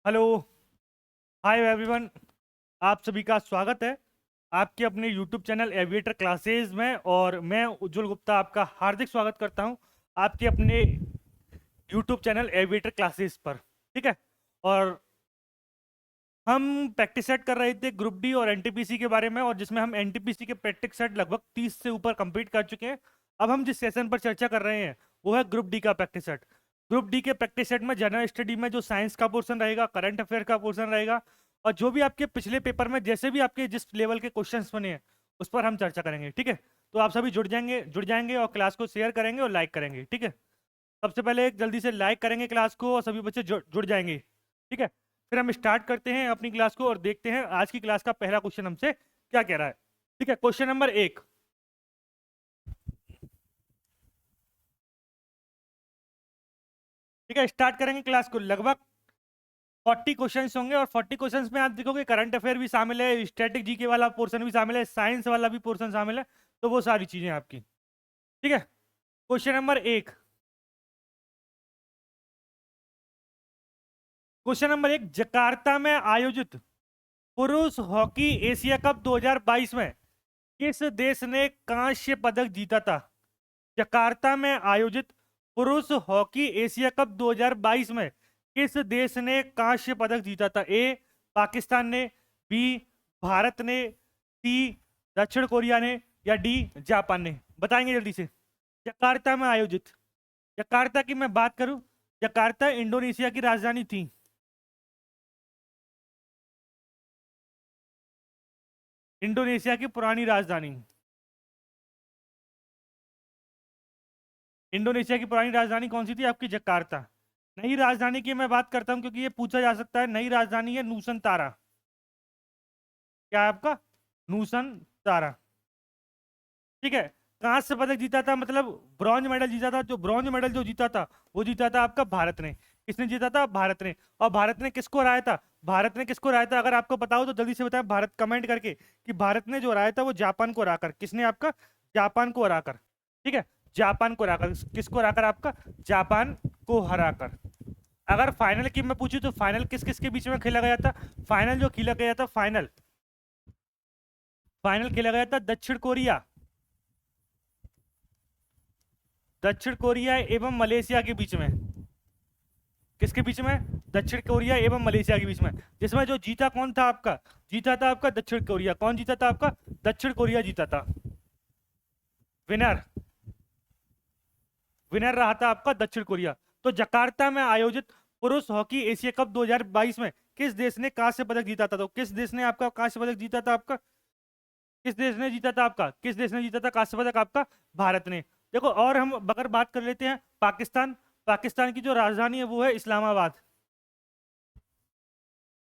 Hello. Hi everyone. आप सभी का स्वागत है आपके अपने यूट्यूब चैनल एविएटर क्लासेस में। और मैं उज्जवल गुप्ता आपका हार्दिक स्वागत करता हूं आपके अपने यूट्यूब चैनल एविएटर क्लासेस पर। ठीक है। और हम प्रैक्टिस सेट कर रहे थे ग्रुप डी और एनटीपीसी के बारे में, और जिसमें हम एनटीपीसी के प्रैक्टिस सेट लगभग 30 से ऊपर कंप्लीट कर चुके हैं। अब हम जिस सेशन पर चर्चा कर रहे हैं वो है ग्रुप डी का प्रैक्टिस सेट। ग्रुप डी के प्रैक्टिस सेट में जनरल स्टडी में जो साइंस का पोर्शन रहेगा, करंट अफेयर का पोर्शन रहेगा, और जो भी आपके पिछले पेपर में जैसे भी आपके जिस लेवल के क्वेश्चंस बने हैं उस पर हम चर्चा करेंगे। ठीक है। तो आप सभी जुड़ जाएंगे और क्लास को शेयर करेंगे और लाइक करेंगे। ठीक है। सबसे पहले एक जल्दी से लाइक करेंगे क्लास को और सभी बच्चे जुड़ जाएंगे। ठीक है। फिर हम स्टार्ट करते हैं अपनी क्लास को और देखते हैं आज की क्लास का पहला क्वेश्चन हमसे क्या कह रहा है। ठीक है। Question number 1। ठीक है, स्टार्ट करेंगे क्लास को। लगभग 40 क्वेश्चंस होंगे और 40 क्वेश्चंस में आप देखोगे करंट अफेयर भी शामिल है, स्टैटिक जीके वाला पोर्शन भी शामिल है, साइंस वाला भी पोर्शन शामिल है। तो वो सारी चीजें आपकी। ठीक है। Question number 1। Question number 1, Jakarta में आयोजित पुरुष हॉकी एशिया कप 2022 में किस देश ने कांस्य पदक जीता था? जकार्ता में आयोजित पुरुष हॉकी एशिया कप 2022 में किस देश ने कांस्य पदक जीता था? ए पाकिस्तान ने, बी भारत ने, सी दक्षिण कोरिया ने, या डी जापान ने? बताएंगे जल्दी से। जकार्ता में आयोजित। जकार्ता की मैं बात करूं, जकार्ता इंडोनेशिया की राजधानी थी। इंडोनेशिया की पुरानी राजधानी। इंडोनेशिया की पुरानी राजधानी कौन सी थी आपकी? जकार्ता। नई राजधानी की मैं बात करता हूं क्योंकि ये पूछा जा सकता है। नई राजधानी है नूसन तारा। क्या है आपका? नूसन तारा। ठीक है। कांस्य पदक जीता था, मतलब ब्रॉन्ज मेडल जीता था। जो ब्रॉन्ज मेडल जो जीता था वो जीता था आपका भारत ने। किसने जीता था? भारत ने। और भारत ने किसको हराया था? भारत ने किसको हराया था? अगर आपको पता हो तो जल्दी से बताएं भारत कमेंट करके कि भारत ने जो हराया था वो जापान को हराकर। किसने आपका? जापान को हराकर। ठीक है। जापान को हराकर। किसको हराकर? आपका जापान को हराकर। अगर फाइनल की मैं पूछूं तो फाइनल किस किस के बीच में खेला गया था? फाइनल जो खेला गया था, फाइनल फाइनल खेला गया था दक्षिण कोरिया एवं मलेशिया के बीच में। किसके बीच में? दक्षिण कोरिया एवं मलेशिया के बीच में। जिसमें जो जीता कौन था आपका? जीता था आपका दक्षिण कोरिया। कौन जीता था आपका? दक्षिण कोरिया जीता था। विनर विनर रहा था आपका दक्षिण कोरिया। तो जकार्ता में आयोजित पुरुष हॉकी एशिया कप 2022 में किस देश ने कांस्य पदक जीता था? तो किस देश ने आपका कांस्य पदक जीता था आपका? किस देश ने जीता था आपका? किस देश ने जीता था कांस्य पदक आपका? भारत ने। देखो, और हम अगर बात कर लेते हैं पाकिस्तान। पाकिस्तान की जो राजधानी है वो है इस्लामाबाद।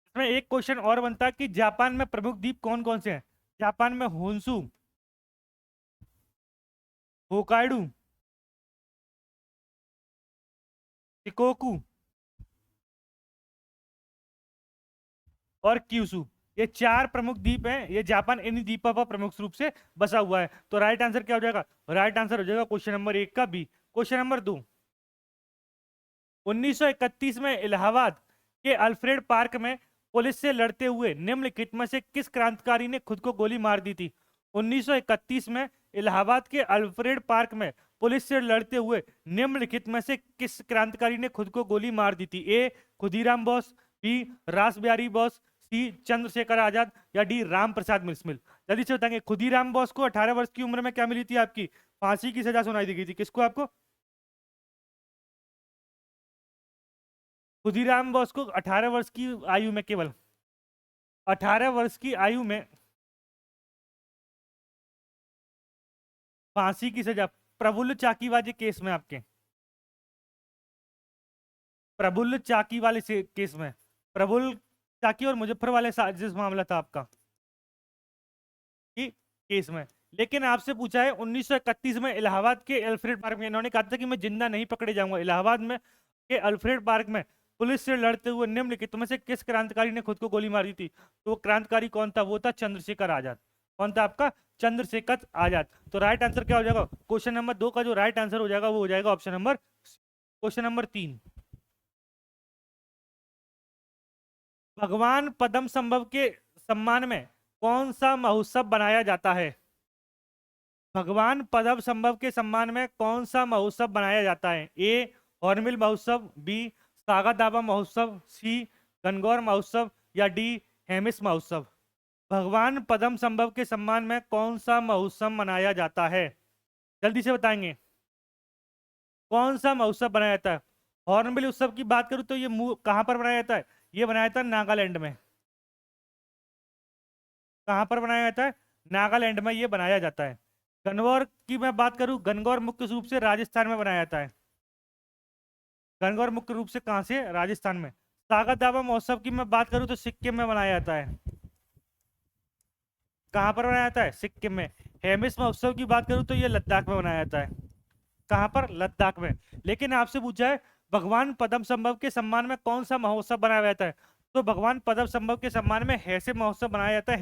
इसमें एक क्वेश्चन और बनता है कि जापान में प्रमुख द्वीप कौन कौन से हैं? जापान में होन्सू, होकाइडू, शिकोकू और क्यूसू। ये चार प्रमुख द्वीप हैं। ये जापान इन्हीं द्वीपों पर प्रमुख रूप से बसा हुआ है। तो राइट आंसर क्या हो जाएगा? राइट आंसर हो जाएगा क्वेश्चन नंबर 1 का बी। Question number 2। 1931 में इलाहाबाद के अल्फ्रेड पार्क में पुलिस से लड़ते हुए निम्नलिखित में से किस क्रांतिकारी ने खुद को गोली मार दी थी? 1931 में इलाहाबाद के अल्फ्रेड पार्क में पुलिस से लड़ते हुए निम्नलिखित में से किस क्रांतिकारी ने खुद को गोली मार दी थी? ए खुदीराम बोस, बी रास बिहारी बोस, सी चंद्रशेखर आजाद, या डी राम प्रसाद बिस्मिल? जल्दी से बताएंगे। खुदीराम बोस को 18 वर्ष की उम्र में क्या मिली थी आपकी? फांसी की सजा सुनाई दी गई थी। किसको? आपको? खुदीराम बोस को 18 वर्ष की आयु में, केवल 18 वर्ष की आयु में फांसी की सजा। प्रफुल्ल चाकी वाले केस में आपके, प्रफुल्ल चाकी वाले से केस में, प्रफुल्ल चाकी और मुजफ्फर वाले साजिश मामला था आपका कि केस में। लेकिन आपसे पूछा है 1931 में इलाहाबाद के अल्फ्रेड पार्क में, इन्होंने कहा था कि मैं जिंदा नहीं पकड़े जाऊंगा। इलाहाबाद में के अल्फ्रेड पार्क में पुलिस से लड़ते हुए निम्नलिखित में से किस क्रांतिकारी ने खुद को गोली मारी थी? तो वो क्रांतिकारी कौन था? वो था चंद्रशेखर आजाद। कौन था आपका? चंद्रशेखर आजाद। तो राइट आंसर क्या हो जाएगा? क्वेश्चन नंबर 2 का जो राइट आंसर हो जाएगा वो हो जाएगा ऑप्शन नंबर। Question number 3। भगवान पद्म संभव के सम्मान में कौन सा महोत्सव बनाया जाता है? भगवान पद्म संभव के सम्मान में कौन सा महोत्सव बनाया जाता है? ए हॉर्नबिल महोत्सव, बी सागा दावा महोत्सव, सी गणगौर महोत्सव या डी हेमिस महोत्सव। भगवान पद्म संभव के सम्मान में कौन सा महोत्सव मनाया जाता है? जल्दी से बताएंगे। कौन सा महोत्सव बनाया जाता है? हॉर्नबिल उत्सव की बात करूं तो ये कहां पर बनाया जाता है? ये बनाया जाता है नागालैंड में। कहां पर बनाया जाता है? नागालैंड में ये बनाया जाता है। गणगौर की मैं बात करूं, गणगौर मुख्य रूप से राजस्थान में बनाया जाता है। गणगौर मुख्य रूप से कहां से? राजस्थान में। सागर दावा महोत्सव की मैं बात करूं तो सिक्किम में बनाया जाता है। कहां पर बनाया जाता है? सिक्किम में। हेमिस महोत्सव की बात करूं तो ये लद्दाख में बनाया जाता है। कहां पर? लद्दाख में। लेकिन आपसे पूछा है भगवान पद्म संभव के सम्मान में कौन सा महोत्सव बनाया जाता है, तो भगवान पद्म संभव के सम्मान में हैसे महोत्सव बनाया जाता है।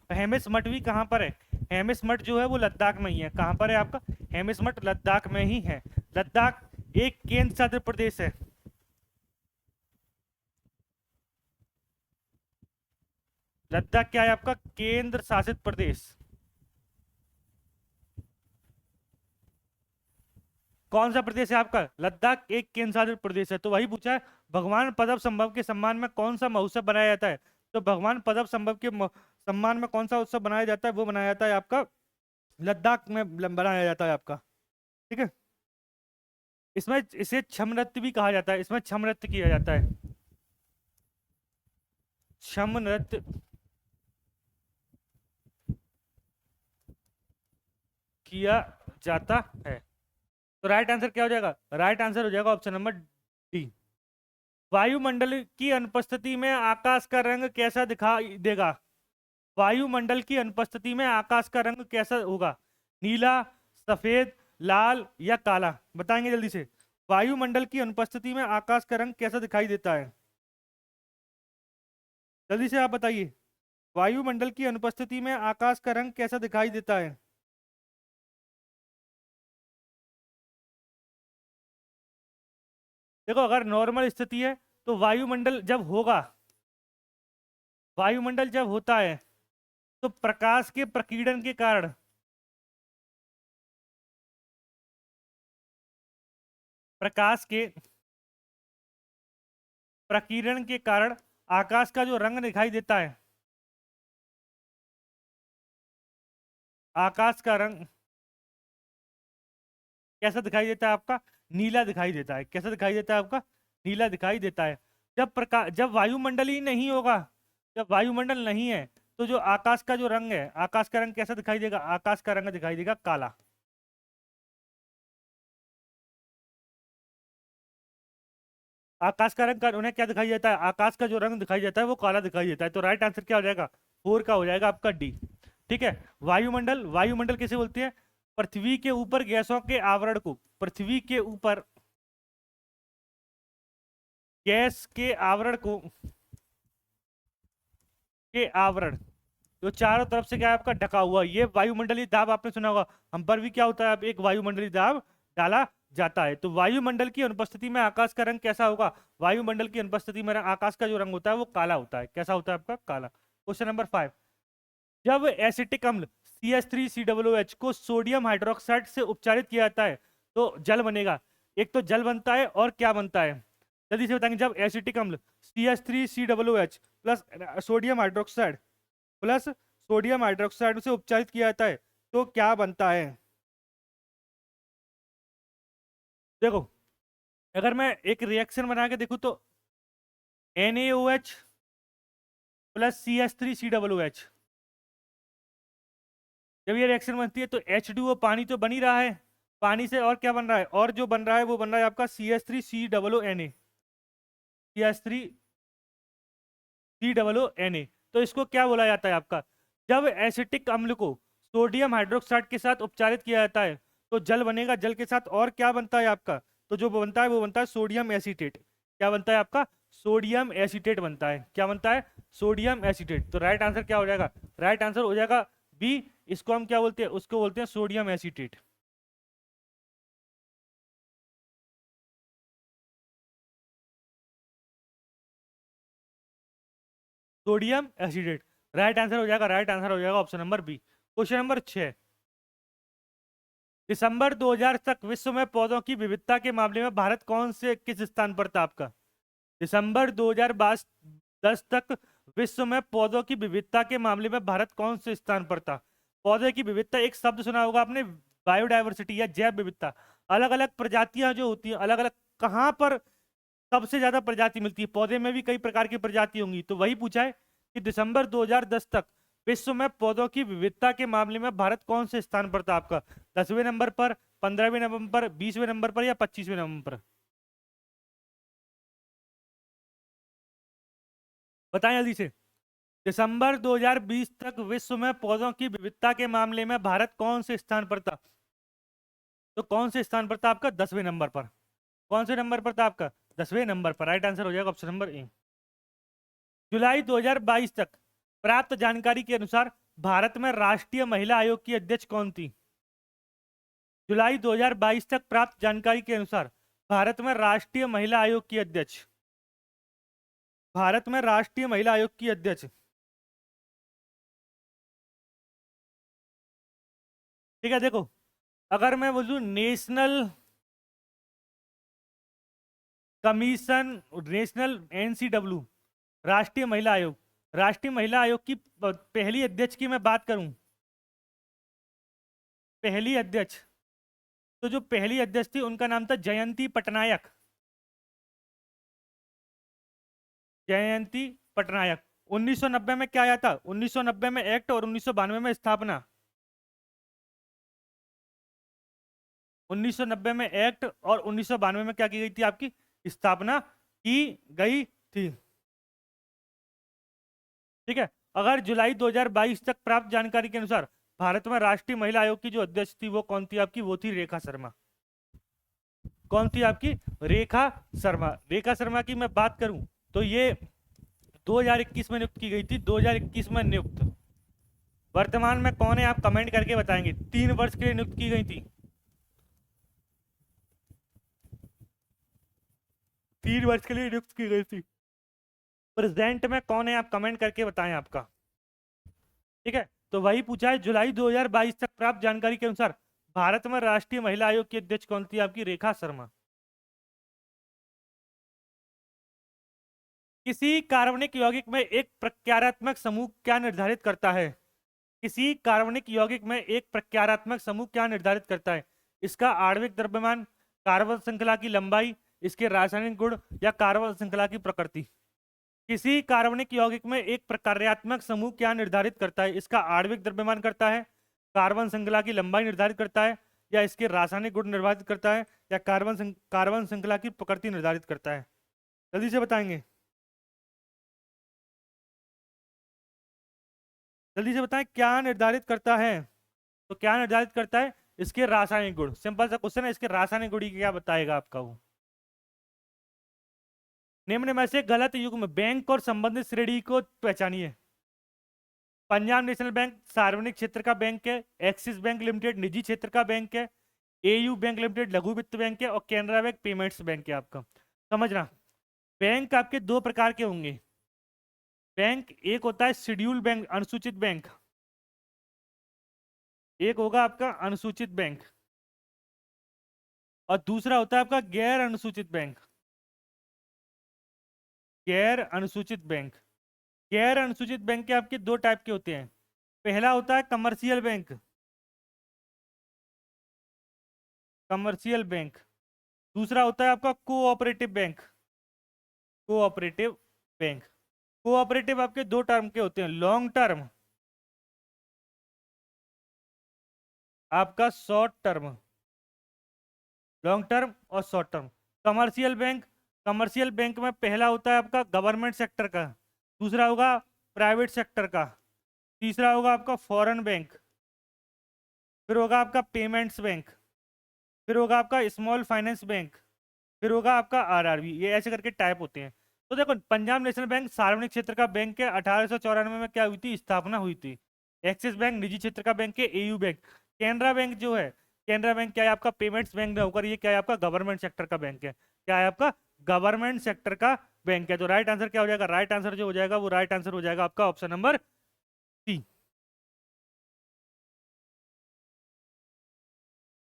हेमिस मठ भी कहां पर है? हेमिस मठ जो है वो लद्दाख में ही है। कहां पर है आपका? हेमिस मठ लद्दाख में ही है। लद्दाख एक केंद्र शासित प्रदेश है। लद्दाख क्या है आपका? केंद्र शासित प्रदेश। कौन सा प्रदेश है आपका? लद्दाख एक केंद्र शासित प्रदेश है। तो वही पूछा है भगवान पद्म संभव के सम्मान में कौन सा महोत्सव बनाया जाता है, तो भगवान पद्म संभव के सम्मान में कौन सा उत्सव बनाया जाता है? वो बनाया जाता है आपका लद्दाख में बनाया जाता है आपका। ठीक है। इसमें इसे छम नृत्य भी कहा जाता है। इसमें छम नृत्य किया जाता है। छम नृत्य किया जाता है। तो राइट आंसर क्या हो जाएगा? राइट आंसर हो जाएगा ऑप्शन नंबर डी। वायुमंडल की अनुपस्थिति में आकाश का रंग कैसा दिखाई देगा? वायुमंडल की अनुपस्थिति में आकाश का रंग कैसा होगा? नीला, सफेद, लाल या काला? बताएंगे जल्दी से। वायुमंडल की अनुपस्थिति में आकाश का रंग कैसा दिखाई देता है? जल्दी से आप बताइए। वायुमंडल की अनुपस्थिति में आकाश का रंग कैसा दिखाई देता है? देखो, अगर नॉर्मल स्थिति है तो वायुमंडल जब होगा, वायुमंडल जब होता है तो प्रकाश के प्रकीर्णन के कारण, प्रकाश के प्रकीर्णन के कारण आकाश का जो रंग दिखाई देता है, आकाश का रंग कैसा दिखाई देता है आपका? नीला दिखाई देता है। कैसा दिखाई देता है आपका? नीला दिखाई देता है। जब वायुमंडल ही नहीं होगा, जब वायुमंडल नहीं है तो जो आकाश का जो रंग है, आकाश का रंग कैसा दिखाई देगा? आकाश का रंग दिखाई देगा काला। आकाश का रंग उन्हें क्या दिखाई देता है? आकाश का जो रंग दिखाई देता है वो काला दिखाई देता है। तो राइट आंसर क्या हो जाएगा? 4 का हो जाएगा आपका डी। ठीक है। वायुमंडल, वायुमंडल किसे बोलते हैं? पृथ्वी के ऊपर गैसों के आवरण को, पृथ्वी के ऊपर गैस के आवरण को, के आवरण जो चारों तरफ से क्या है आपका ढका हुआ, ये वायुमंडलीय दाब आपने सुना होगा। हम पर भी क्या होता है? अब एक वायुमंडलीय दाब डाला जाता है। तो वायुमंडल की अनुपस्थिति में आकाश का रंग कैसा होगा? वायुमंडल की अनुपस्थिति में आकाश का जो रंग होता है वो काला होता है। कैसा होता है आपका? काला। Question number 5। जब एसिटिक अम्ल CH3COOH को सोडियम हाइड्रोक्साइड से उपचारित किया जाता है तो जल बनेगा। एक तो जल बनता है और क्या बनता है? जल्दी से बताएंगे। जब एसिटिक अम्ल CH3COOH plus sodium hydroxide, plus sodium hydroxide से उपचारित किया जाता है तो क्या बनता है? देखो, अगर मैं एक रिएक्शन बना के देखूं तो NaOH प्लस CH3COOH, जब ये रिएक्शन बनती है तो H2O, पानी तो बन ही रहा है। पानी से और क्या बन रहा है? और जो बन रहा है वो बन रहा है आपका CH3COONA, CH3COONA। तो इसको क्या बोला जाता है आपका? जब एसिटिक अम्ल को सोडियम हाइड्रोक्साइड के साथ उपचारित किया जाता है तो जल बनेगा। जल के साथ और क्या बनता है आपका? तो जो बनता है वो बनता है सोडियम एसीटेट। क्या बनता है आपका? सोडियम एसीटेट बनता है। क्या बनता है? Sodium acetate. तो राइट आंसर क्या हो जाएगा? राइट आंसर हो जाएगा बी। इसको हम क्या बोलते हैं? उसको बोलते हैं sodium acetate. Sodium acetate. Right answer हो जाएगा, राइट आंसर हो जाएगा option number B. Question number 6, दिसंबर 2000 तक विश्व में पौधों की विविधता के मामले में भारत कौन से किस स्थान पर था आपका? दिसंबर 2010 तक विश्व में पौधों की विविधता के मामले में भारत कौन से स्थान पर था? पौधे की विविधता, एक शब्द सुना होगा आपने, बायोडायवर्सिटी या जैव विविधता। अलग अलग प्रजातियां जो होती हैं, अलग अलग कहाँ पर सबसे ज्यादा प्रजाति मिलती है? पौधे में भी कई प्रकार की प्रजाति होंगी, तो वही पूछा है कि दिसंबर 2010 तक विश्व में पौधों की विविधता के मामले में भारत कौन से स्थान पर था आपका? 10वें नंबर पर, 15वें नंबर पर, 20वें नंबर पर या 25वें नंबर पर? बताएं जल्दी से। दिसंबर 2020 तक विश्व में पौधों की विविधता के मामले में भारत कौन से स्थान पर था? तो कौन से स्थान पर था आपका? 10वें नंबर पर। कौन से नंबर पर था आपका? 10वें नंबर पर। राइट आंसर हो जाएगा ऑप्शन नंबर ए। जुलाई 2022 तक प्राप्त जानकारी के अनुसार भारत में राष्ट्रीय महिला आयोग की अध्यक्ष कौन थी? जुलाई 2022 तक प्राप्त जानकारी के अनुसार भारत में राष्ट्रीय महिला आयोग की अध्यक्ष, भारत में राष्ट्रीय महिला आयोग की अध्यक्ष, ठीक है। देखो, अगर मैं बोलूं नेशनल कमीशन, नेशनल एनसीडब्ल्यू, राष्ट्रीय महिला आयोग, राष्ट्रीय महिला आयोग की पहली अध्यक्ष की मैं बात करूं, पहली अध्यक्ष, तो जो पहली अध्यक्ष थी उनका नाम था जयंती पटनायक, जयंती पटनायक। 1990 में क्या आया था? 1990 में एक्ट और 1992 में स्थापना। 1990 में एक्ट और 1992 में क्या की गई थी? आपकी स्थापना की गई थी, ठीक है। अगर जुलाई 2022 तक प्राप्त जानकारी के अनुसार भारत में राष्ट्रीय महिला आयोग की जो अध्यक्ष थी वो कौन थी आपकी? वो थी रेखा शर्मा। कौन थी आपकी? रेखा शर्मा। रेखा शर्मा की मैं बात करूं तो ये 2021 में नियुक्त की गई थी, 2021 में नियुक्त। वर्तमान में कौन है आप कमेंट करके बताएंगे। 3 वर्ष के लिए नियुक्त की गई थी, 3 वर्ष के लिए नियुक्त की गई थी। प्रेजेंट में कौन है आप कमेंट करके बताएं आपका, ठीक है। तो वही पूछा है, जुलाई 2022 तक प्राप्त जानकारी के अनुसार भारत में राष्ट्रीय महिला आयोग की अध्यक्ष कौन थी आपकी? रेखा शर्मा। किसी कार्बनिक यौगिक में एक प्रत्यारोपक समूह क्या निर्धारित करता है? किसी कार्बनिक यौगिक में एक प्रत्यारोपक समूह क्या निर्धारित करता है? इसका आणविक द्रव्यमान, कार्बन श्रृंखला की लंबाई, इसके रासायनिक गुण या कार्बन श्रृंखला की प्रकृति? किसी कार्बनिक यौगिक में एक प्रकार्यात्मक समूह क्या निर्धारित करता है? इसका आणविक द्रव्यमान करता है, कार्बन श्रृंखला की लंबाई निर्धारित करता है, या इसके रासायनिक गुण निर्धारित करता है, या कार्बन श्रृंखला की प्रकृति निर्धारित करता है? जल्दी से बताएंगे, जल्दी से बताएं क्या निर्धारित करता है? तो क्या निर्धारित करता है? इसके रासायनिक गुण। सिंपल सा क्वेश्चन है, इसके रासायनिक गुण क्या बताएगा आपका वो। निम्न में से गलत युग्म बैंक और संबंधित श्रेणी को पहचानिए। पंजाब नेशनल बैंक सार्वजनिक क्षेत्र का बैंक है, एक्सिस बैंक लिमिटेड निजी क्षेत्र का बैंक है, एयू बैंक लिमिटेड लघु वित्त बैंक है, और कैनरा बैंक पेमेंट्स बैंक है आपका। समझना, बैंक आपके दो प्रकार के होंगे। बैंक एक होता है शेड्यूल बैंक, अनुसूचित बैंक, एक होगा आपका अनुसूचित बैंक, और दूसरा होता है आपका गैर अनुसूचित बैंक, गैर अनुसूचित बैंक। गैर अनुसूचित बैंक के आपके दो टाइप के होते हैं। पहला होता है कमर्शियल बैंक, कमर्शियल बैंक। दूसरा होता है आपका cooperative bank, cooperative bank. Cooperative आपके दो टर्म के होते हैं, लॉन्ग टर्म, आपका शॉर्ट टर्म, लॉन्ग टर्म और short term. Commercial bank, commercial bank में पहला होता है आपका गवर्नमेंट सेक्टर का, दूसरा होगा प्राइवेट सेक्टर का, तीसरा होगा आपका फॉरेन बैंक, फिर होगा आपका पेमेंट्स बैंक, फिर होगा आपका स्मॉल फाइनेंस बैंक, फिर होगा आपका आरआरबी। ये ऐसे करके टाइप होते हैं। तो देखो, पंजाब नेशनल बैंक सार्वजनिक क्षेत्र का बैंक है, 1894 में क्या हुई थी? स्थापना हुई थी। एक्सिस बैंक निजी क्षेत्र का बैंक है, एयू बैंक। कैनरा बैंक जो है, कैनरा बैंक क्या है आपका? पेमेंट्स बैंक होकर ये क्या है आपका? गवर्नमेंट सेक्टर का बैंक है। क्या है आपका? गवर्नमेंट सेक्टर का बैंक है। तो राइट आंसर क्या हो जाएगा? राइट आंसर जो हो जाएगा वो राइट आंसर हो जाएगा आपका ऑप्शन नंबर सी।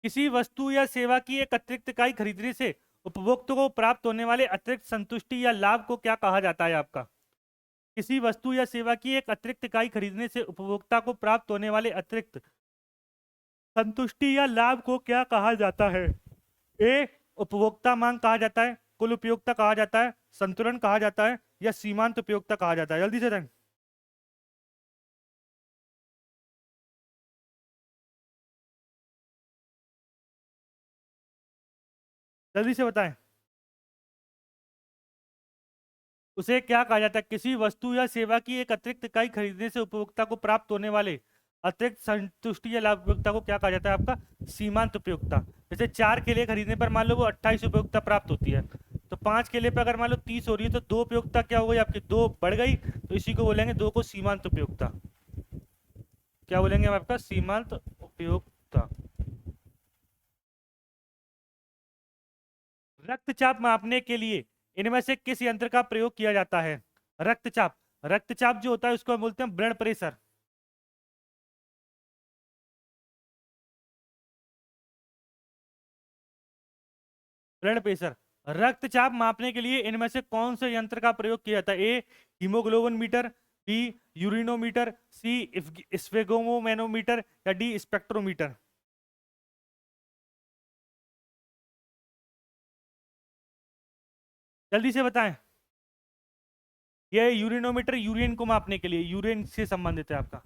किसी वस्तु या सेवा की एक अतिरिक्त इकाई खरीदने से उपभोक्ता को प्राप्त होने वाले अतिरिक्त संतुष्टि या लाभ को क्या कहा जाता है आपका? किसी वस्तु या सेवा की एक अतिरिक्त इकाई खरीदने से उपभोक्ता को प्राप्त होने वाले अतिरिक्त संतुष्टि या लाभ को क्या कहा जाता है? ए उपभोक्ता मांग कहा जाता है, कुल उपयोगिता कहा जाता है, संतुलन कहा जाता है, या सीमांत उपयोगिता कहा जाता है? जल्दी से बताएं, जल्दी से बताएं। उसे क्या कहा जाता है? किसी वस्तु या सेवा की एक अतिरिक्त इकाई खरीदने से उपभोक्ता को प्राप्त होने वाले अतिरिक्त संतुष्टि या लाभ उपयोगिता को क्या कहा जाता है आपका? सीमांत उपयोगिता। जैसे 4 केले खरीदने पर मान लो वो 28 उपयोगिता प्राप्त होती है, तो 5 केले पर अगर मान लो 30 हो रही है तो 2 उपयोगिता क्या हो गई आपकी? 2 बढ़ गई, तो इसी को बोलेंगे 2 को सीमांत उपयोगिता। क्या बोलेंगे हम आपका? सीमांत उपयोगिता। रक्तचाप मापने के लिए इनमें से किस यंत्र का प्रयोग किया जाता है? रक्तचाप, रक्तचाप जो होता है उसको हम बोलते हैं ब्लड प्रेशर। Blood pressure. रक्तचाप मापने के लिए इनमें से कौन से यंत्र का प्रयोग किया जाता है? ए हीमोग्लोबिन मीटर, बी यूरिनोमीटर, सी स्फेगोमोमेनोमीटर, या डी स्पेक्ट्रोमीटर? जल्दी से बताएं। ये यूरिनोमीटर यूरिन को मापने के लिए, यूरिन से संबंधित है आपका।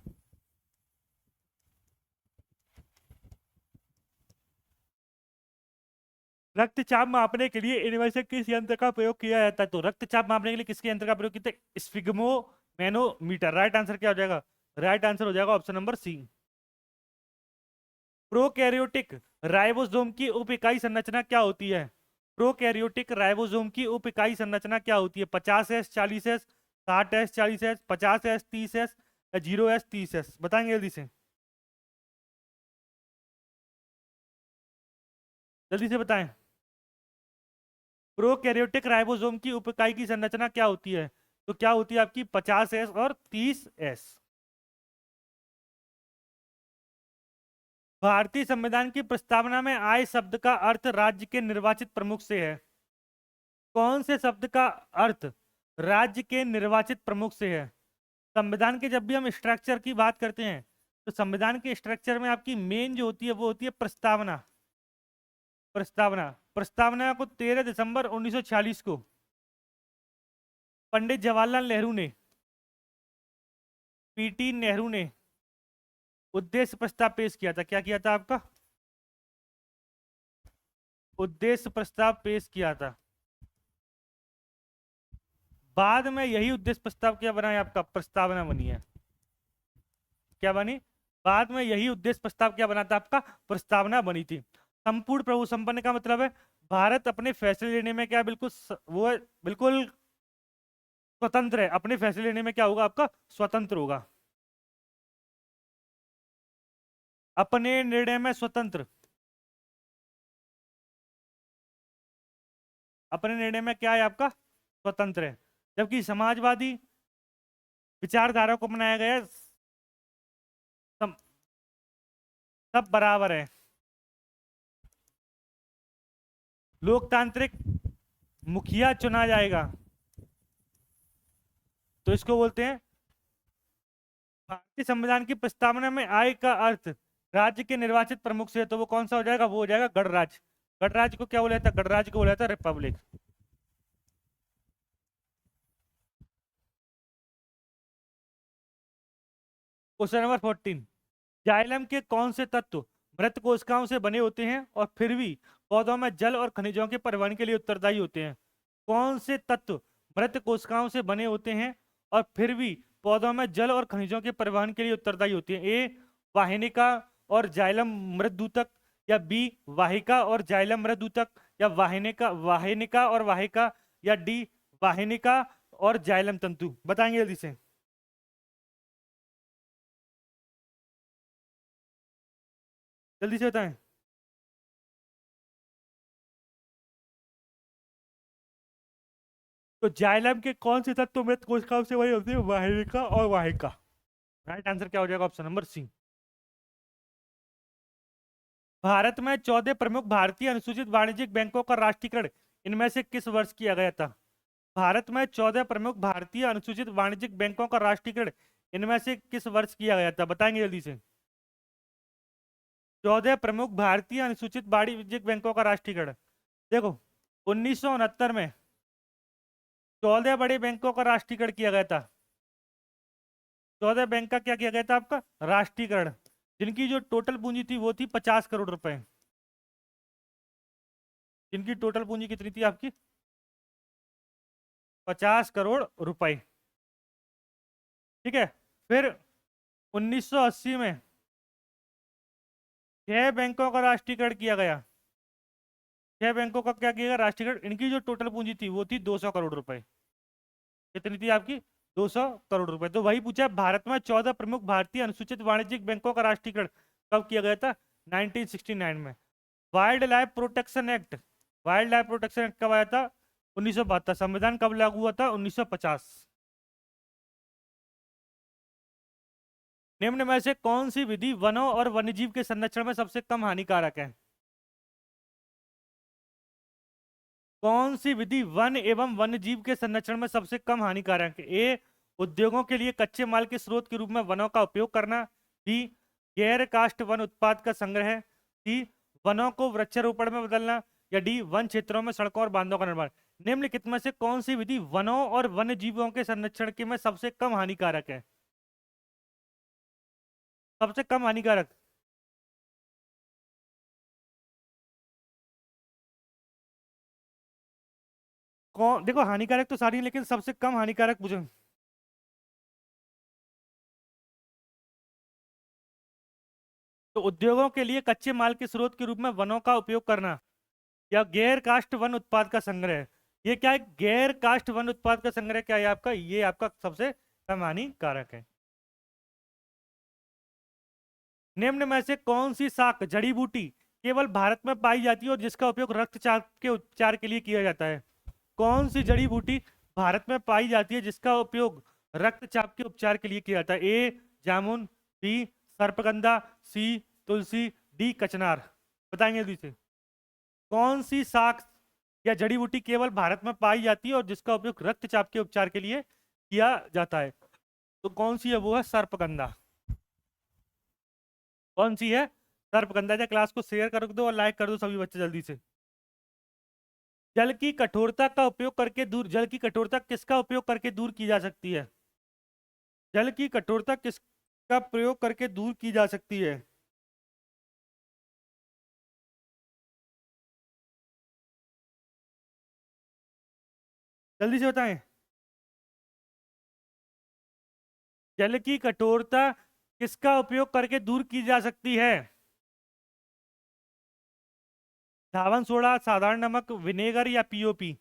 रक्तचाप मापने के लिए इनमें से किस यंत्र का प्रयोग किया जाता है? तो रक्तचाप मापने के लिए किसके यंत्र का प्रयोग किया जाता है? Sphygmo manometer. राइट आंसर क्या हो जाएगा? राइट आंसर हो जाएगा option number C. Prokaryotic ribosome की उप इकाई संरचना क्या होती है? प्रोकैरियोटिक राइबोसोम की उप इकाई संरचना क्या होती है? 50s 40s, 60s 40s, 50s 30s, या 0s 30s? बताएंगे जल्दी से, जल्दी से बताएं। प्रोकैरियोटिक राइबोसोम की उप इकाई की संरचना क्या होती है? तो क्या होती है आपकी? 50s और 30s। भारतीय संविधान की प्रस्तावना में आय शब्द का अर्थ राज्य के निर्वाचित प्रमुख से है। कौन से शब्द का अर्थ राज्य के निर्वाचित प्रमुख से है? संविधान के जब भी हम स्ट्रक्चर की बात करते हैं तो संविधान के स्ट्रक्चर में आपकी मेन जो होती है वो होती है प्रस्तावना। प्रस्तावना, प्रस्तावना को 13 दिसंबर 1946 को पंडित जवाहरलाल नेहरू ने, पीटी नेहरू ने उद्देश्य प्रस्ताव पेश किया था। क्या किया था आपका? उद्देश्य प्रस्ताव पेश किया था। बाद में यही उद्देश्य प्रस्ताव क्या बना है आपका? प्रस्तावना बनी है। क्या बनी? बाद में यही उद्देश्य प्रस्ताव क्या बना था आपका? प्रस्तावना बनी थी। संपूर्ण प्रभु संपन्न का मतलब है भारत अपने फैसले लेने में क्या बिल्कुल वो है, बिल्कुल स्वतंत्र है। अपने फैसले लेने में क्या होगा आपका? स्वतंत्र होगा। अपने निर्णय में स्वतंत्र, अपने निर्णय में क्या है आपका? स्वतंत्र है। जबकि समाजवादी विचारधारा को अपनाया गया है, सब सब बराबर है। लोकतांत्रिक मुखिया चुना जाएगा, तो इसको बोलते हैं। भारतीय संविधान की प्रस्तावना में आय का अर्थ राज्य के निर्वाचित प्रमुख से है, तो वो कौन सा हो जाएगा? वो हो जाएगा गणराज्य। गणराज्य को क्या बोला जाता है? गणराज्य को बोला जाता है रिपब्लिक। Question number 14। जाइलम के कौन से तत्व मृत कोशिकाओं से बने होते हैं और फिर भी पौधों में जल और खनिजों के परिवहन के लिए उत्तरदायी होते हैं? कौन से तत्व मृत कोशिकाओं से बने होते हैं और फिर भी पौधों में जल और खनिजों के परिवहन के लिए उत्तरदायी होती हैं? ए वाहिनिका और जाइलम मृदूतक, या बी वाहिका और जाइलम मृदूतक, या वाहिनिका वाहिनिका और वाहिका, या डी वाहिनिका और जाइलम तंतु? बताएंगे जल्दी से, जल्दी से बताएं। तो जाइलम के कौन से तत्व में कोशिकाओं से बनी होती है? वाहिका और वाहिका। राइट आंसर क्या हो जाएगा? ऑप्शन नंबर सी। भारत में 14 प्रमुख भारतीय अनुसूचित वाणिज्यिक बैंकों का राष्ट्रीयकरण इनमें से किस वर्ष किया गया था? भारत में 14 प्रमुख भारतीय अनुसूचित वाणिज्यिक बैंकों का राष्ट्रीयकरण इनमें से किस वर्ष किया गया था? बताएंगे जल्दी से। 14 प्रमुख भारतीय अनुसूचित वाणिज्यिक बैंकों का राष्ट्रीयकरण। देखो, 1969 में 14 बड़े बैंकों का राष्ट्रीयकरण किया गया था। 14 बैंक का क्या किया गया था आपका? राष्ट्रीयकरण। जिनकी जो टोटल पूंजी थी वो थी 50 करोड़ रुपए। जिनकी टोटल पूंजी कितनी थी आपकी? 50 करोड़ रुपए। ठीक है। फिर 1980 में 6 बैंकों का राष्ट्रीयकरण किया गया। 6 बैंकों का क्या किया गया? राष्ट्रीयकरण। इनकी जो टोटल पूंजी थी वो थी 200 करोड़ रुपए। कितनी थी आपकी? 200 करोड़ रुपए। तो वही पूछा, भारत में 14 प्रमुख भारतीय अनुसूचित वाणिज्यिक बैंकों का राष्ट्रीयकरण कब किया गया था? 1969 में। Wild life protection act, wild life protection act कब आया था? 1972। संविधान कब लागू हुआ था? 1950। निम्न में से कौन सी विधि वनों और वन्यजीव के संरक्षण में सबसे कम हानिकारक है? कौन सी विधि वन एवं वन्यजीव के संरक्षण में सबसे कम हानिकारक है? ए, उद्योगों के लिए कच्चे माल के स्रोत के रूप में वनों का उपयोग करना। बी, गैर काष्ठ वन उत्पाद का संग्रह। सी, वनों को वृक्षारोपण में बदलना। या डी, वन क्षेत्रों में सड़कों और बांधों का निर्माण। निम्नलिखित में से कौन सी विधि वनों और वन्य जीवों के संरक्षण के में सबसे कम हानिकारक है? सबसे कम हानिकारक। कौन? देखो, हानिकारक तो सारी है, लेकिन सबसे कम हानिकारक पूछो। तो उद्योगों के लिए कच्चे माल के स्रोत के रूप में वनों का उपयोग करना, या गैर काष्ठ वन उत्पाद का संग्रह। ये क्या है? गैर काष्ठ वन उत्पाद का संग्रह क्या है आपका? ये आपका सबसे कम हानिकारक है। निम्न में से कौन सी शाक जड़ी बूटी केवल भारत में पाई जाती है और जिसका उपयोग रक्तचाप के उपचार के लिए किया जाता है? कौन सी जड़ी बूटी भारत में पाई जाती है जिसका उपयोग रक्तचाप के उपचार के लिए किया जाता है? ए, जामुन। बी, सर्पगंधा। सी, तुलसी। डी, कचनार। बताएंगे जल्दी से। कौन सी शाक या जड़ी बूटी केवल भारत में पाई जाती है और जिसका उपयोग रक्तचाप के उपचार के लिए किया जाता है? तो कौन सी है? वो है सर्पगंधा। कौन सी है? सर्पगंधा। या क्लास को शेयर कर दो और लाइक कर दो सभी बच्चे जल्दी से। जल की कठोरता का उपयोग करके दूर, जल की कठोरता किसका उपयोग करके दूर की जा सकती है? जल की कठोरता किसका प्रयोग करके दूर की जा सकती है? जल्दी से बताएं। जल की कठोरता किसका उपयोग करके दूर की जा सकती है? धावन सोडा, साधारण नमक, विनेगर या पीओपी?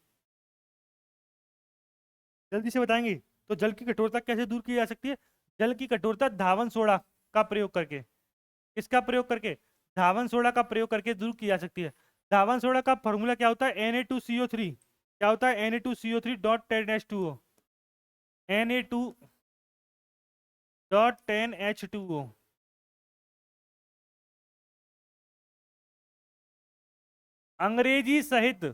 जल्दी से बताएंगे। तो जल की कठोरता कैसे दूर की जा सकती है? जल की कठोरता धावन सोडा का प्रयोग करके। किसका प्रयोग करके? धावन सोडा का प्रयोग करके दूर की जा सकती है। धावन सोडा का फॉर्मूला क्या होता है? Na2CO3। क्या होता है? Na2CO3 dot 10H2O। Na2 dot 10H2O। अंग्रेजी सहित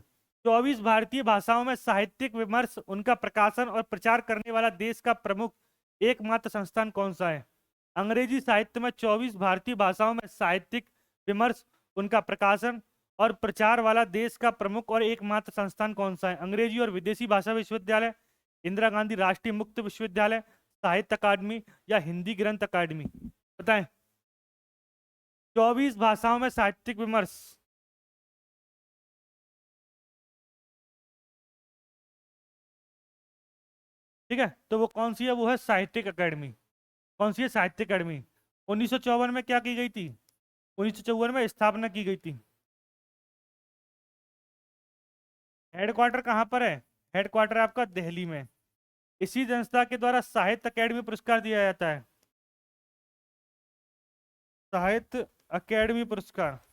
24 भारतीय भाषाओं में साहित्यिक विमर्श, उनका प्रकाशन और प्रचार करने वाला देश का प्रमुख एकमात्र संस्थान कौन सा है? अंग्रेजी साहित्य में 24 भारतीय भाषाओं में साहित्यिक विमर्श, उनका प्रकाशन और प्रचार वाला देश का प्रमुख और एकमात्र संस्थान कौन सा है? अंग्रेजी और विदेशी भाषा विश्वविद्यालय, इंदिरा गांधी राष्ट्रीय मुक्त विश्वविद्यालय, साहित्य अकादमी या हिंदी ग्रंथ अकादमी? बताएं। 24 भाषाओं में साहित्यिक विमर्श। ठीक है, तो वो कौन सी है? वो है साहित्यिक अकेडमी। कौन सी है? साहित्य अकेडमी। 1954 में क्या की गई थी? 1954 में स्थापना की गई थी। हेडक्वार्टर कहाँ पर है? हेडक्वार्टर आपका दिल्ली में। इसी संस्था के द्वारा साहित्य अकेडमी पुरस्कार दिया जाता है। साहित्य अकेडमी पुरस्कार।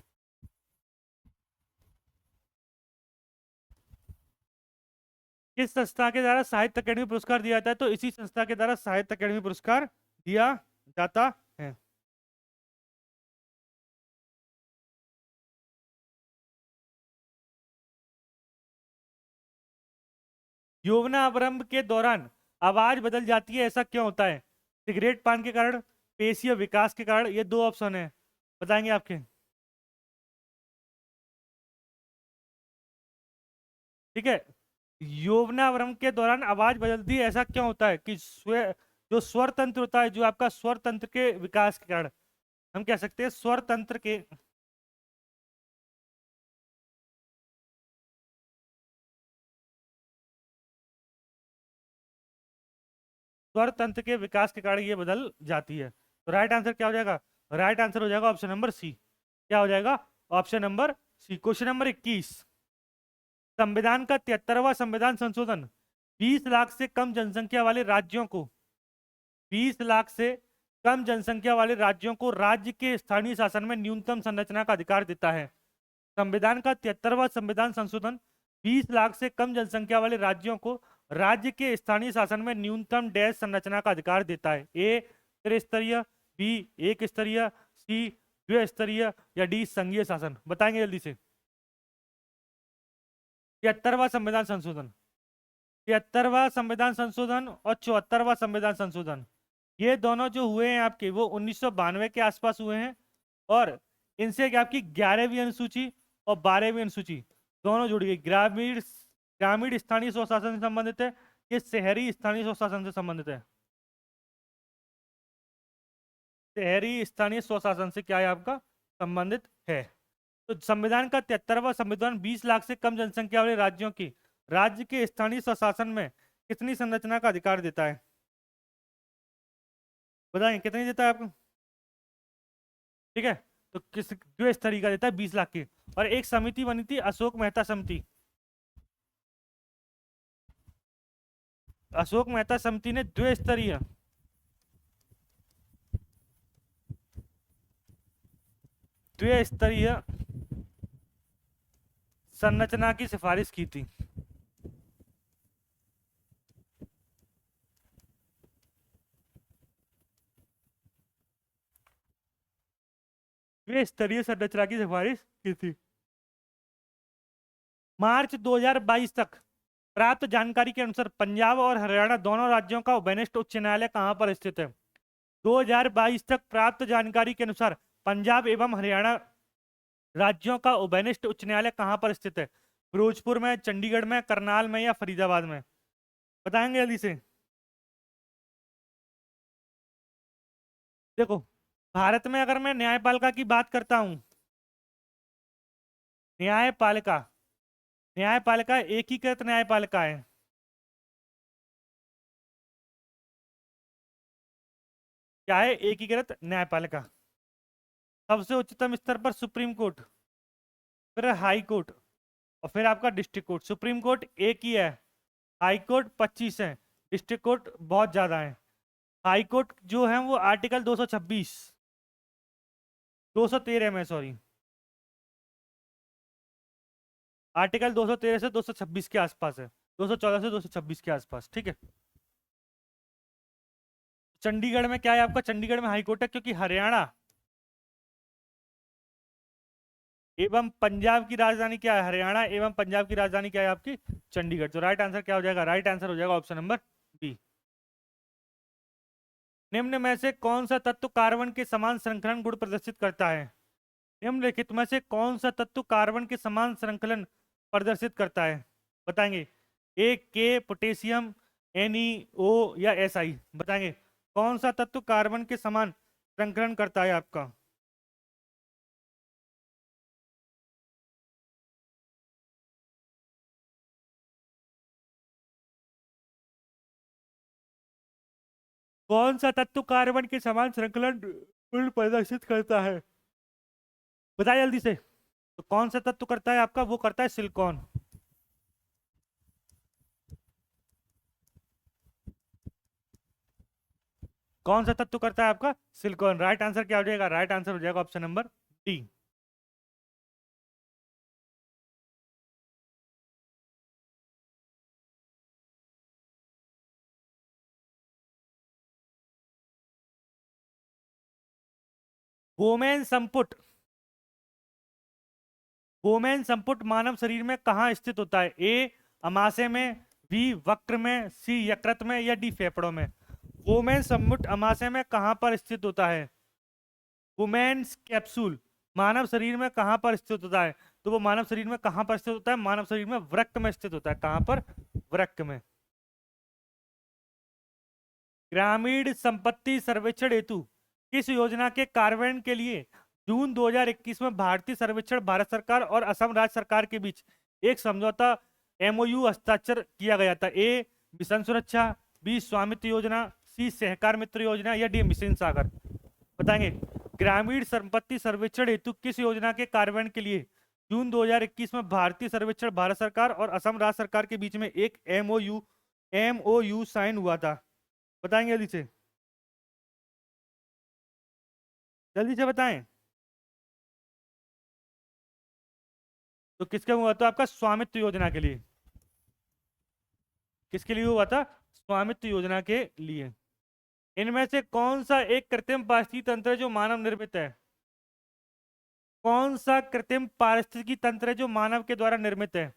किस संस्था के द्वारा साहित्य अकेडमी पुरस्कार दिया जाता है? तो इसी संस्था के द्वारा साहित्य अकेडमी पुरस्कार दिया जाता है। यौवनावरंभ के दौरान आवाज बदल जाती है, ऐसा क्यों होता है? सिगरेट पान के कारण, पेशीय विकास के कारण, ये दो ऑप्शन है, बताएंगे आपके। ठीक है, यौवनावरंभ के दौरान आवाज बदलती है, ऐसा क्यों होता है? कि जो स्वर तंत्र होता है, जो आपका स्वर तंत्र के विकास के कारण, हम कह सकते हैं स्वर तंत्र के स्वर तंत्र के विकास के कारण ये बदल जाती है। तो राइट आंसर क्या हो जाएगा? राइट आंसर हो जाएगा ऑप्शन नंबर सी। क्या हो जाएगा? Option number C. Question number 21, संविधान का 73वां संविधान संशोधन 20 लाख से कम जनसंख्या वाले राज्यों को 20 लाख से कम जनसंख्या वाले राज्यों को राज्य के स्थानीय शासन में न्यूनतम संरचना का अधिकार देता है। संविधान का 73वां संविधान संशोधन 20 लाख से कम जनसंख्या वाले राज्यों को राज्य के स्थानीय शासन में न्यूनतम डैश संरचना का अधिकार देता है। ए त्रिस्तरीय, बी एक स्तरीय, सी द्विस्तरीय, या डी संघीय शासन? बताएंगे जल्दी से। 73वां संविधान संशोधन, 73वां संविधान संशोधन और 74वां संविधान संशोधन, ये दोनों जो हुए हैं आपके, वो 1992 के आसपास हुए हैं। और इनसे क्या आपकी 11वीं अनुसूची और 12वीं अनुसूची दोनों जुड़ गई। ग्रामीण ग्रामीण स्थानीय स्वशासन से संबंधित है, ये शहरी स्थानीय स्वशासन से संबंधित है। शहरी स्थानीय स्वशासन से क्या है आपका संबंधित है। तो संविधान का 73वां संविधान 20 लाख से कम जनसंख्या वाले राज्यों की राज्य के स्थानीय स्वशासन में कितनी संरचना का अधिकार देता है? बताएं कितनी देता है आपको? ठीक है, तो किस द्विस्तरीय का देता है 20 लाख की। और एक समिति बनी थी, अशोक मेहता समिति। अशोक मेहता समिति ने द्विस्तरीय द्विस्तरीय संरचना की सिफारिश की थी। द्विस्तरीय संरचना की सिफारिश की थी। मार्च 2022 तक प्राप्त जानकारी के अनुसार पंजाब और हरियाणा दोनों राज्यों का उभयनिष्ठ उच्च न्यायालय कहां पर स्थित है? 2022 तक प्राप्त जानकारी के अनुसार पंजाब एवं हरियाणा राज्यों का उभयनिष्ठ उच्च न्यायालय कहां पर स्थित है? फिरोजपुर में, चंडीगढ़ में, करनाल में, या फरीदाबाद में? बताएंगे जल्दी से। देखो, भारत में अगर मैं न्यायपालिका की बात करता हूं, न्यायपालिका न्यायपालिका एकीकृत न्यायपालिका है। क्या है? एकीकृत न्यायपालिका। सबसे उच्चतम स्तर पर सुप्रीम कोर्ट, फिर हाई कोर्ट, और फिर आपका डिस्ट्रिक्ट कोर्ट। सुप्रीम कोर्ट एक ही है, हाई कोर्ट 25 है, डिस्ट्रिक्ट कोर्ट बहुत ज्यादा है। हाई कोर्ट जो है वो आर्टिकल 226 213 में, सॉरी, आर्टिकल 213 से 226 के आसपास है, 214 से 226 के आसपास। ठीक है, चंडीगढ़ में क्या है आपका? चंडीगढ़ में हाई कोर्ट है, क्योंकि हरियाणा एवं पंजाब की राजधानी क्या है? हरियाणा एवं पंजाब की राजधानी क्या है आपकी? चंडीगढ़। तो राइट आंसर क्या हो जाएगा? राइट आंसर हो जाएगा ऑप्शन नंबर बी। निम्न में से कौन सा तत्व कार्बन के समान श्रृंखलन गुण प्रदर्शित करता है? निम्नलिखित में से कौन सा तत्व कार्बन के समान श्रृंखलन प्रदर्शित करता है? बताएंगे। ए के, पोटेशियम, NeO, या Si? बताएंगे कौन सा तत्व कार्बन के समान श्रृंखलन करता है आपका? कौन सा तत्व कार्बन के समान श्रृंखलन गुण प्रदर्शित करता है? बताइए जल्दी से। तो कौन सा तत्व करता है आपका? वो करता है सिलिकॉन। कौन सा तत्व करता है आपका? सिलिकॉन। राइट आंसर क्या हो जाएगा? राइट आंसर हो जाएगा ऑप्शन नंबर डी। गोमेन संपुट, गोमेन संपुट मानव शरीर में कहाँ स्थित होता है? ए अमाशय में, बी वक्र में, सी यकृत में, या डी फेफड़ों में? गोमेन संपुट अमाशय में कहाँ पर स्थित होता है? वुमेन्स कैप्सूल मानव शरीर में कहां पर स्थित होता है? तो वो मानव शरीर में कहां पर स्थित होता है? मानव शरीर में वृक्क में स्थित होता है। कहां पर? वृक्क में। ग्रामीण संपत्ति सर्वेक्षण हेतु किस योजना के कार्यान्वयन के लिए जून 2021 में भारतीय सर्वेक्षण भारत सरकार और असम राज्य सरकार के बीच एक समझौता एमओयू हस्ताक्षर किया गया था? ए मिशन सुरक्षा, बी स्वामित्व योजना, सी सहकार मित्र योजना, या डी मिशन सागर? बताएंगे। ग्रामीण संपत्ति सर्वेक्षण हेतु किस योजना के कार्यान्वयन के लिए जून 2021 में भारतीय सर्वेक्षण भारत सरकार और असम राज्य सरकार के बीच में एक एमओयू साइन हुआ था? बताएंगे जल्दी से, जल्दी से बताएं। तो किसका हुआ था? आपका स्वामित्व योजना के लिए। किसके लिए हुआ था? स्वामित्व योजना के लिए। इनमें से कौन सा एक कृत्रिम पारिस्थितिकी तंत्र है जो मानव निर्मित है? कौन सा कृत्रिम पारिस्थितिकी तंत्र है जो मानव के द्वारा निर्मित है?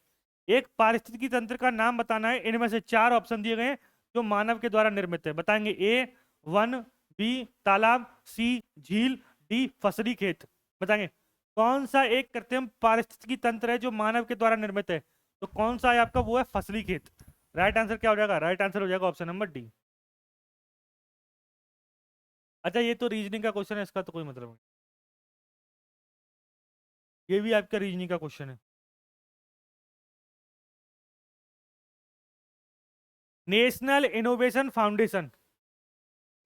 एक पारिस्थितिकी तंत्र का नाम बताना है। इनमें से चार ऑप्शन दिए गए हैं जो मानव के द्वारा निर्मित है। बताएंगे। ए वन, बी तालाब, सी झील, डी फसली खेत। बताएंगे। कौन सा एक कृत्रिम पारिस्थितिकी तंत्र है जो मानव के द्वारा निर्मित है? तो कौन सा है आपका? वो है फसली खेत। राइट आंसर क्या हो जाएगा? राइट आंसर हो जाएगा ऑप्शन नंबर डी। अच्छा, ये तो रीजनिंग का क्वेश्चन है, इसका तो कोई मतलब नहीं। ये भी आपका रीजनिंग का क्वेश्चन है। National innovation foundation,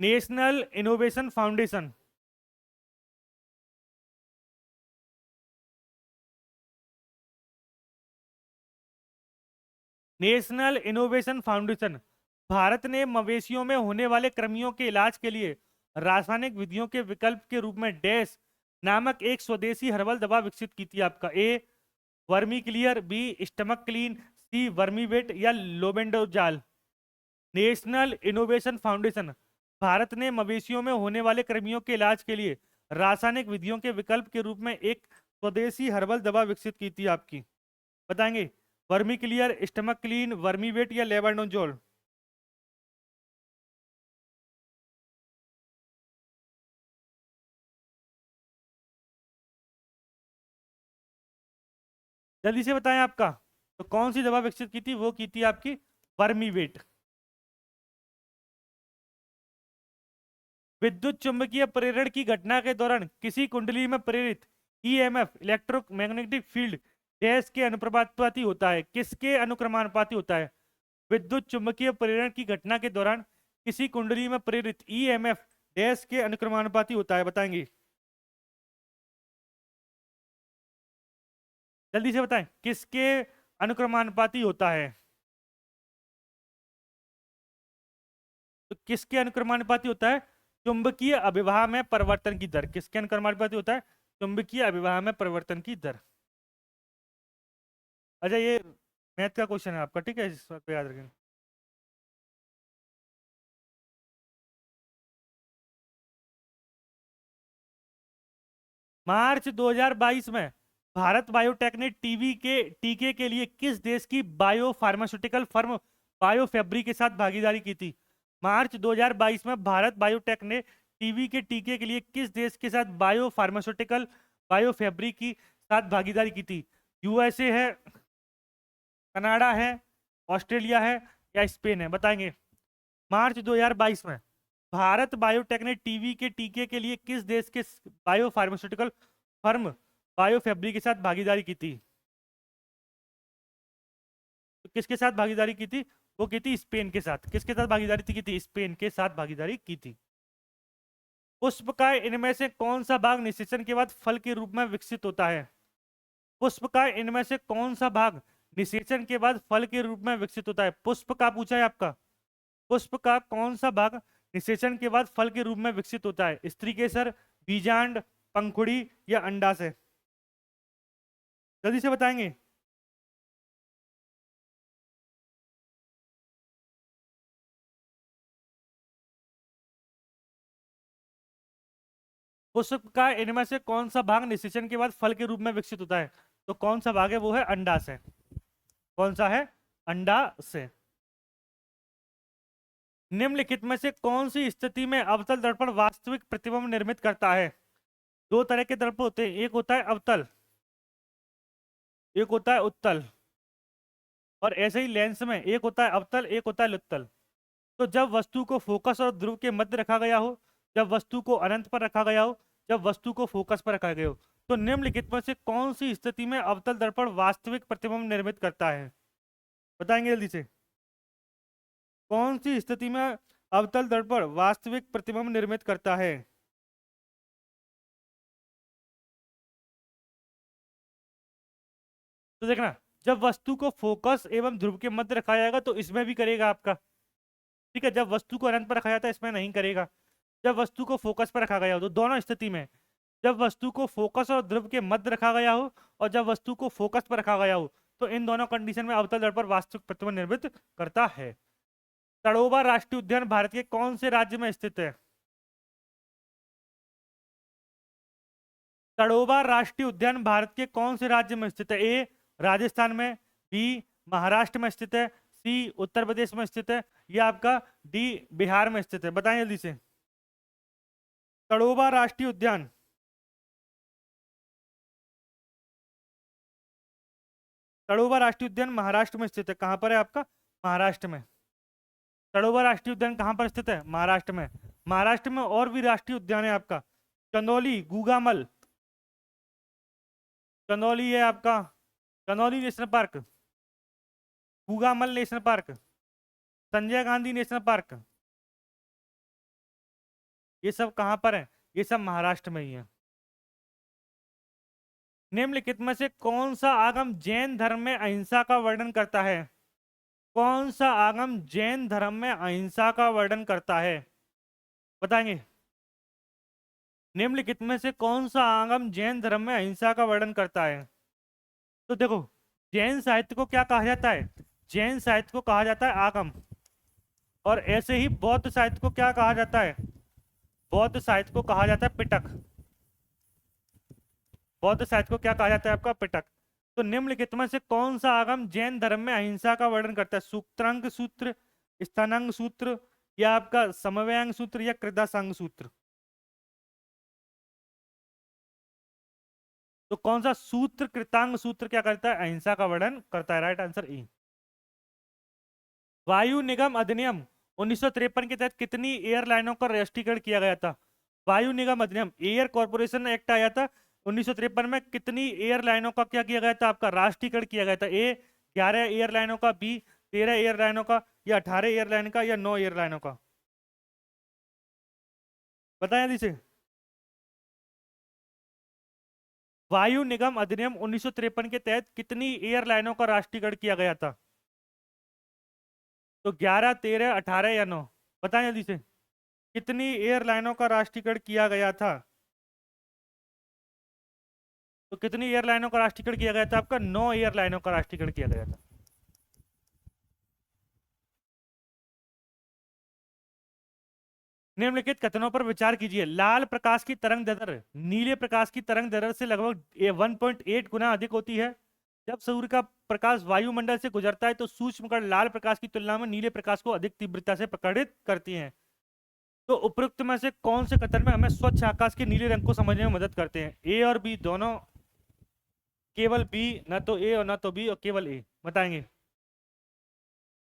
national innovation foundation, national innovation foundation Bharat ने मवेशियों में होने वाले कृमियों के इलाज के लिए रासायनिक विधियों के विकल्प के रूप में डैश नामक एक स्वदेशी हर्बल दवा विकसित की थी? आपका A vermi clear, B stomach clean, C vermivet, या लोबेंडोजाल? नेशनल इनोवेशन फाउंडेशन भारत ने मवेशियों में होने वाले कृमियों के इलाज के लिए रासायनिक विधियों के विकल्प के रूप में एक स्वदेशी हर्बल दवा विकसित की थी आपकी। बताएंगे। वर्मी क्लियर, स्टमक क्लीन, वर्मीवेट, या लेबानोजोल? जल्दी से बताएं आपका। तो कौन सी दवा विकसित की थी? वो की थी आपकी वर्मीवेट। विद्युत चुंबकीय प्रेरण की घटना के दौरान किसी कुंडली में प्रेरित ईएमएफ इलेक्ट्रोमैग्नेटिक फील्ड डैश के अनुक्रमानुपाती होता है? किसके अनुक्रमानुपाती होता है? विद्युत चुंबकीय प्रेरण की घटना के दौरान किसी कुंडली में प्रेरित ईएमएफ डैश के अनुक्रमानुपाती होता है? बताएंगे। जल्दी से बताएं, किसके अनुक्रमानुपाती होता है? तो किसके अनुक्रमानुपाती होता है? चुंबकीय अभिवाह में परिवर्तन की दर। किसके अनुक्रमानुपाती होता है? चुंबकीय अभिवाह में परिवर्तन की दर। अच्छा, ये मैथ का क्वेश्चन है आपका, ठीक है, इस बात पे याद रखें। मार्च 2022 में भारत बायोटेक ने टीके के लिए किस देश की बायो फार्मास्यूटिकल फर्म बायोफैब्री के साथ भागीदारी की थी? मार्च 2022 में भारत बायोटेक ने टीके के लिए किस देश के साथ बायो फार्मास्यूटिकल बायोफैब्री की साथ भागीदारी की थी? यूएसए है, कनाडा है, ऑस्ट्रेलिया है, या स्पेन है? बताएंगे। मार्च 2022 में भारत बायोटेक ने टीके के लिए किस देश के बायो फार्मास्यूटिकल फर्म बायोफैब्री के साथ भागीदारी की थी? तो किसके साथ भागीदारी की थी? वो की थी स्पेन के साथ। किसके साथ भागीदारी की थी? स्पेन के साथ भागीदारी की थी। पुष्प का इनमें से कौन सा भाग निषेचन के बाद फल के रूप में विकसित होता है? पुष्प का इनमें से कौन सा भाग निषेचन के बाद फल के रूप में विकसित होता है? पुष्प का पूछा है आपका। पुष्प का कौन सा भाग निषेचन के बाद फल के रूप में विकसित होता है? स्त्री केसर, बीजांड, पंखुड़ी, या अंडाशय? जल्दी से बताएंगे। पुष्प का इनमें से कौन सा भाग निषेचन के बाद फल के रूप में विकसित होता है? तो कौन सा भाग है? वो है अंडाशय। कौन सा है? अंडाशय। निम्नलिखित में से कौन सी स्थिति में अवतल दर्पण वास्तविक प्रतिबिंब निर्मित करता है? दो तरह के दर्पण होते हैं, एक होता है अवतल, एक होता है उत्तल। और ऐसे ही लेंस में एक होता है अवतल, एक होता है लुत्तल। तो जब वस्तु को फोकस और ध्रुव के मध्य रखा गया हो, जब वस्तु को अनंत पर रखा गया हो, जब वस्तु को फोकस पर रखा गया हो, तो निम्नलिखित में से कौन सी स्थिति में अवतल दर्पण वास्तविक प्रतिबिंब निर्मित करता है? बताएंगे जल्दी से। कौन सी स्थिति में अवतल दर्पण वास्तविक प्रतिबिंब निर्मित करता है? तो देखना, जब वस्तु को फोकस एवं ध्रुव के मध्य रखा जाएगा तो इसमें भी करेगा आपका, ठीक है। जब वस्तु को अनंत पर रखा जाता है इसमें नहीं करेगा। जब वस्तु को फोकस पर रखा गया हो तो दोनों स्थिति में, जब वस्तु को फोकस और ध्रुव के मध्य रखा गया हो और जब वस्तु को फोकस पर रखा गया हो, तो इन दोनों कंडीशन में अवतल दर्पण वास्तविक प्रतिबिंब निर्मित करता है। तड़ोबा राष्ट्रीय उद्यान भारत के कौन से राज्य में स्थित है? तड़ोबा राष्ट्रीय उद्यान भारत के कौन से राज्य में स्थित है? ए राजस्थान में, बी महाराष्ट्र में स्थित है, सी उत्तर प्रदेश में स्थित है, या आपका डी बिहार में स्थित है? बताएं जल्दी से। तड़ोबा राष्ट्रीय उद्यान, तड़ोबा राष्ट्रीय उद्यान महाराष्ट्र में स्थित है। कहां पर है आपका? महाराष्ट्र में। तड़ोबा राष्ट्रीय उद्यान कहां पर स्थित है? महाराष्ट्र में। महाराष्ट्र में और भी राष्ट्रीय उद्यान है आपका, चंदौली, गुगामल। चंदौली है आपका, Chandauli national park, Gugamal national park, Sanjay Gandhi national park, ये सब कहां पर है? ये सब महाराष्ट्र में ही है। निम्नलिखित में से कौन सा आगम जैन धर्म में अहिंसा का वर्णन करता है? कौन सा आगम जैन धर्म में अहिंसा का वर्णन करता है? बताएंगे। निम्नलिखित में से कौन सा आगम जैन धर्म में अहिंसा का वर्णन करता है? तो देखो, जैन साहित्य को क्या कहा जाता है? जैन साहित्य को कहा जाता है आगम। और ऐसे ही बौद्ध साहित्य को क्या कहा जाता है? बौद्ध साहित्य को कहा जाता है पिटक। बौद्ध साहित्य को क्या कहा जाता है आपका? पिटक। तो निम्नलिखित में से कौन सा आगम जैन धर्म में अहिंसा का वर्णन करता है? सूत्रांग सूत्र, स्थानांग सूत्र, या आपका समव्यांग सूत्र, या कृदासांग सूत्र? तो कौन सा सूत्र, कृतांग सूत्र, क्या करता है? अहिंसा का वर्णन करता है। Right answer A. वायु निगम अधिनियम 1953 के तहत कितनी एयरलाइनों का राष्ट्रीयकरण किया गया था? वायु निगम अधिनियम, एयर कॉर्पोरेशन एक्ट आया था 1953 में, कितनी एयरलाइनों का क्या किया गया था? आपका राष्ट्रीयकरण किया गया था। ए 11 एयरलाइनों का, बी 13 एयरलाइनों का, या 18 एयरलाइन का, या 9 एयरलाइनों का? बताया दीजिए। वायु निगम अधिनियम 1953 के तहत कितनी एयरलाइनों का राष्ट्रीयकरण किया गया था? तो 11, 13, 18 या 9? बताएं जल्दी से। कितनी एयरलाइनों का राष्ट्रीयकरण किया गया था? तो कितनी एयरलाइनों का राष्ट्रीयकरण किया गया था? आपका 9 एयरलाइनों का राष्ट्रीयकरण किया गया था। निम्नलिखित कथनों पर विचार कीजिए। लाल प्रकाश की तरंग दैर्ध्य नीले प्रकाश की तरंग दैर्ध्य से लगभग 1.8 गुना अधिक होती है। जब सूर्य का प्रकाश वायुमंडल से गुजरता है तो सूक्ष्म कण लाल प्रकाश की तुलना में नीले प्रकाश को अधिक तीव्रता से प्रकटित करती हैं। तो उपरोक्त में से कौन से कथन में हमें स्वच्छ आकाश के नीले रंग को समझने में मदद करते हैं? ए और बी दोनों, केवल बी, न तो ए और न तो बी, और केवल ए? बताएंगे।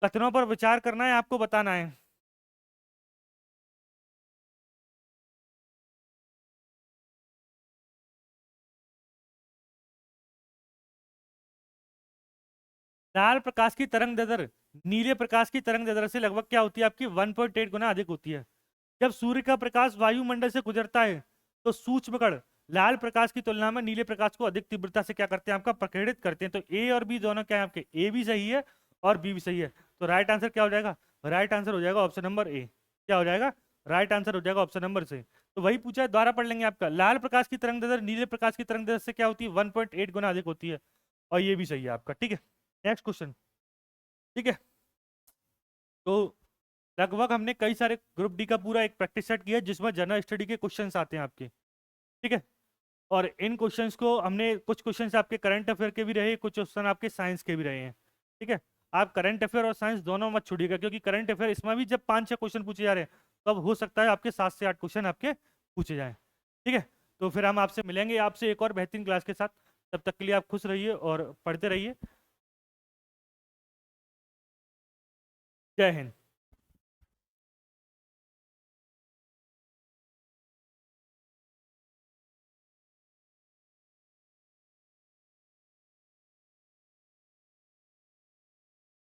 कथनों पर विचार करना है, आपको बताना है। लाल प्रकाश की तरंग दैर्ध्य नीले प्रकाश की तरंग दैर्ध्य से लगभग क्या होती है आपकी? 1.8 गुना अधिक होती है। जब सूर्य का प्रकाश वायुमंडल से गुजरता है तो सूक्ष्म कण लाल प्रकाश की तुलना में नीले प्रकाश को अधिक तीव्रता से क्या करते हैं? आपका प्रकीर्णित करते हैं। तो ए और बी दोनों क्या है आपके? ए भी सही है और बी भी सही है। तो राइट आंसर क्या हो जाएगा? राइट आंसर हो जाएगा ऑप्शन नंबर ए। क्या हो जाएगा? राइट आंसर हो जाएगा ऑप्शन नंबर से। तो वही पूछा है, द्वारा पढ़ लेंगे आपका। लाल प्रकाश की तरंग दैर्ध्य नीले प्रकाश की तरंग दैर्ध्य से क्या होती है? 1.8 गुना अधिक होती है। और ये भी सही है आपका, ठीक है। नेक्स्ट क्वेश्चन, ठीक है। तो लगभग हमने कई सारे ग्रुप डी का पूरा एक प्रैक्टिस सेट किया जिसमें जनरल स्टडी के क्वेश्चंस आते हैं आपके। ठीक है। और इन क्वेश्चंस को हमने, कुछ क्वेश्चंस आपके करंट अफेयर के भी रहे, कुछ क्वेश्चन आपके साइंस के भी रहे हैं। ठीक है, आप करंट अफेयर और साइंस दोनों मत छोड़िएगा, क्योंकि करंट अफेयर इसमें भी जब 5-6 क्वेश्चन पूछे जा रहे हैं, तो अब हो सकता है आपके 7 से 8 क्वेश्चन आपके पूछे जाएं। ठीक है, तो फिर हम आपसे मिलेंगे आपसे एक और बेहतरीन क्लास के साथ। तब तक के लिए आप खुश रहिए और पढ़ते रहिए। जय हिंद।